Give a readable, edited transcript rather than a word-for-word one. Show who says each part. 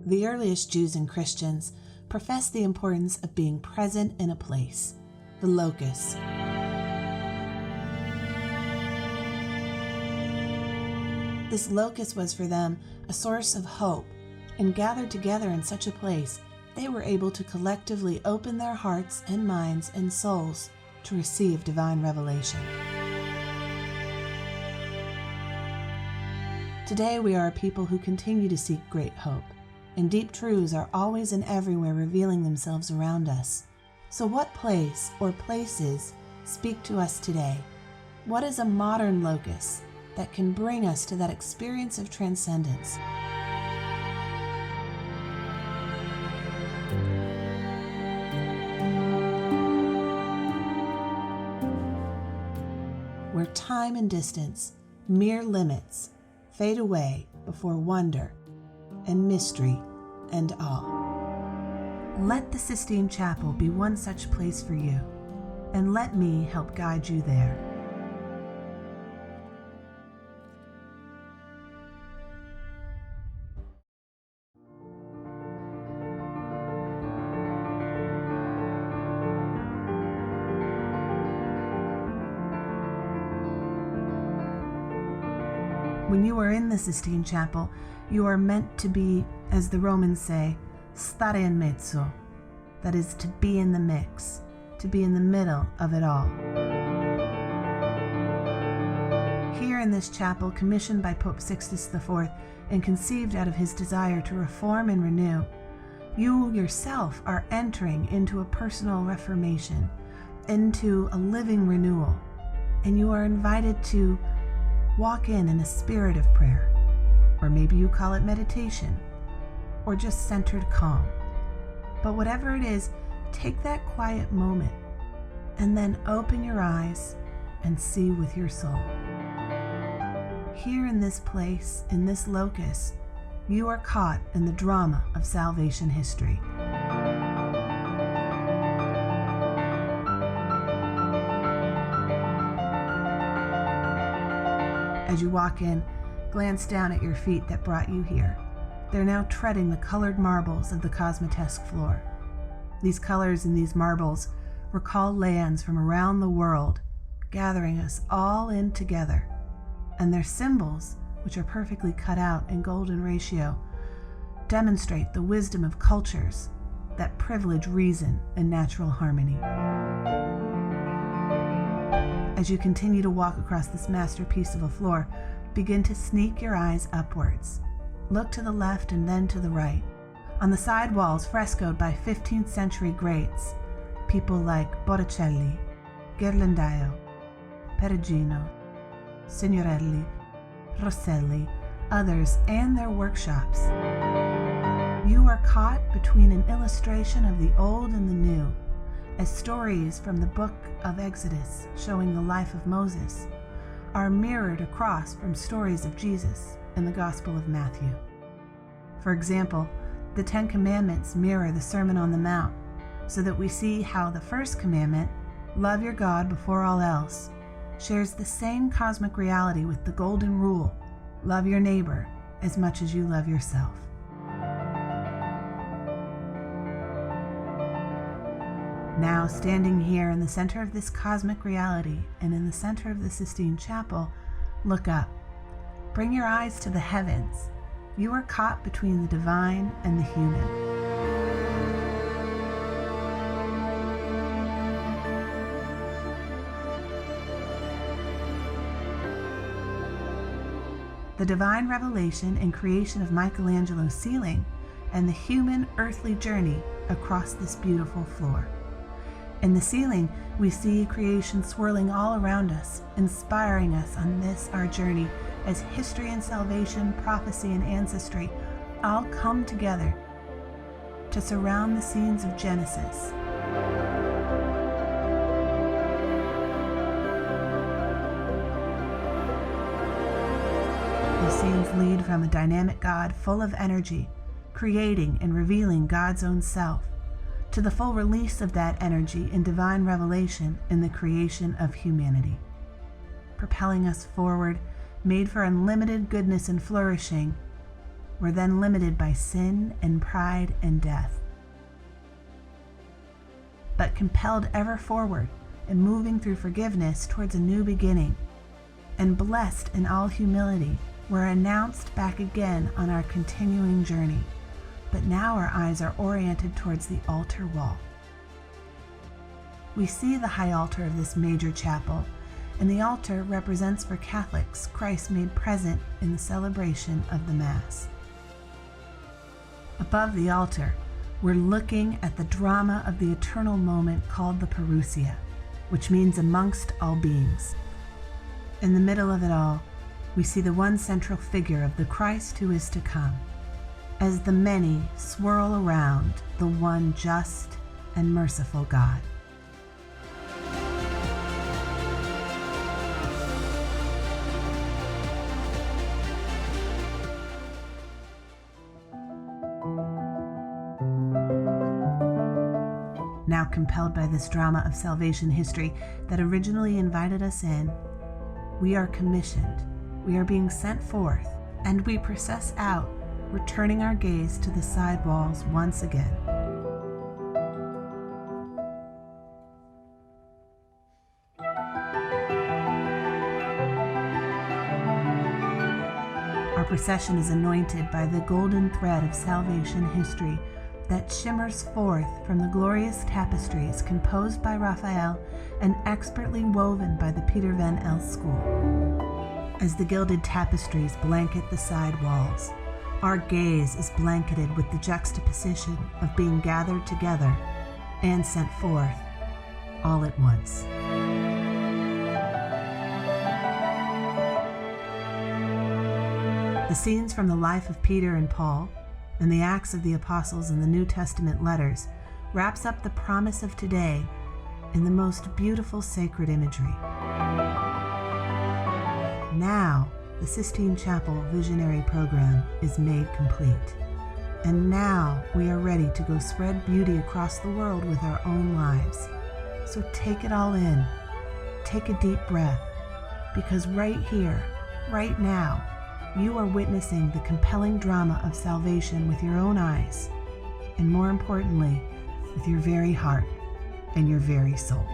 Speaker 1: The earliest Jews and Christians professed the importance of being present in a place, the locus. This locus was for them a source of hope, and gathered together in such a place, they were able to collectively open their hearts and minds and souls to receive divine revelation. Today we are a people who continue to seek great hope, and deep truths are always and everywhere revealing themselves around us. So what place or places speak to us today? What is a modern locus that can bring us to that experience of transcendence? Where time and distance, mere limits, fade away before wonder and mystery and awe. Let the Sistine Chapel be one such place for you, and let me help guide you there. When you are in the Sistine Chapel, you are meant to be, as the Romans say, stare in mezzo, that is, to be in the mix, to be in the middle of it all. Here in this chapel, commissioned by Pope Sixtus IV and conceived out of his desire to reform and renew, you yourself are entering into a personal reformation, into a living renewal, and you are invited to walk in a spirit of prayer, or maybe you call it meditation, or just centered calm. But whatever it is, take that quiet moment and then open your eyes and see with your soul. Here in this place, in this locus, you are caught in the drama of salvation history. As you walk in, glance down at your feet that brought you here. They're now treading the colored marbles of the cosmotesque floor. These colors and these marbles recall lands from around the world, gathering us all in together. And their symbols, which are perfectly cut out in golden ratio, demonstrate the wisdom of cultures that privilege reason and natural harmony. As you continue to walk across this masterpiece of a floor, begin to sneak your eyes upwards. Look to the left and then to the right. On the side walls, frescoed by 15th century greats, people like Botticelli, Ghirlandaio, Perugino, Signorelli, Rosselli, others, and their workshops. You are caught between an illustration of the old and the new, as stories from the book of Exodus, showing the life of Moses, are mirrored across from stories of Jesus in the Gospel of Matthew. For example, the Ten Commandments mirror the Sermon on the Mount, so that we see how the first commandment, love your God before all else, shares the same cosmic reality with the golden rule, love your neighbor as much as you love yourself. Now, standing here in the center of this cosmic reality and in the center of the Sistine Chapel, look up. Bring your eyes to the heavens. You are caught between the divine and the human. The divine revelation and creation of Michelangelo's ceiling and the human earthly journey across this beautiful floor. In the ceiling, we see creation swirling all around us, inspiring us on this, our journey, as history and salvation, prophecy and ancestry all come together to surround the scenes of Genesis. These scenes lead from a dynamic God full of energy, creating and revealing God's own self, to the full release of that energy in divine revelation in the creation of humanity, propelling us forward, made for unlimited goodness and flourishing, were then limited by sin and pride and death. But compelled ever forward and moving through forgiveness towards a new beginning, and blessed in all humility, we're announced back again on our continuing journey. But now our eyes are oriented towards the altar wall. We see the high altar of this major chapel, and the altar represents for Catholics Christ made present in the celebration of the Mass. Above the altar, we're looking at the drama of the eternal moment called the Parousia, which means amongst all beings. In the middle of it all, we see the one central figure of the Christ who is to come, as the many swirl around the one just and merciful God. Now compelled by this drama of salvation history that originally invited us in, we are commissioned, we are being sent forth, and we process out, returning our gaze to the side walls once again. Our procession is anointed by the golden thread of salvation history that shimmers forth from the glorious tapestries composed by Raphael and expertly woven by the Peter van Els school. As the gilded tapestries blanket the side walls, our gaze is blanketed with the juxtaposition of being gathered together and sent forth all at once. The scenes from the life of Peter and Paul and the Acts of the Apostles in the New Testament letters wraps up the promise of today in the most beautiful sacred imagery. Now, the Sistine Chapel Visionary Program is made complete. And now we are ready to go spread beauty across the world with our own lives. So take it all in. Take a deep breath, because right here, right now, you are witnessing the compelling drama of salvation with your own eyes, and more importantly, with your very heart and your very soul.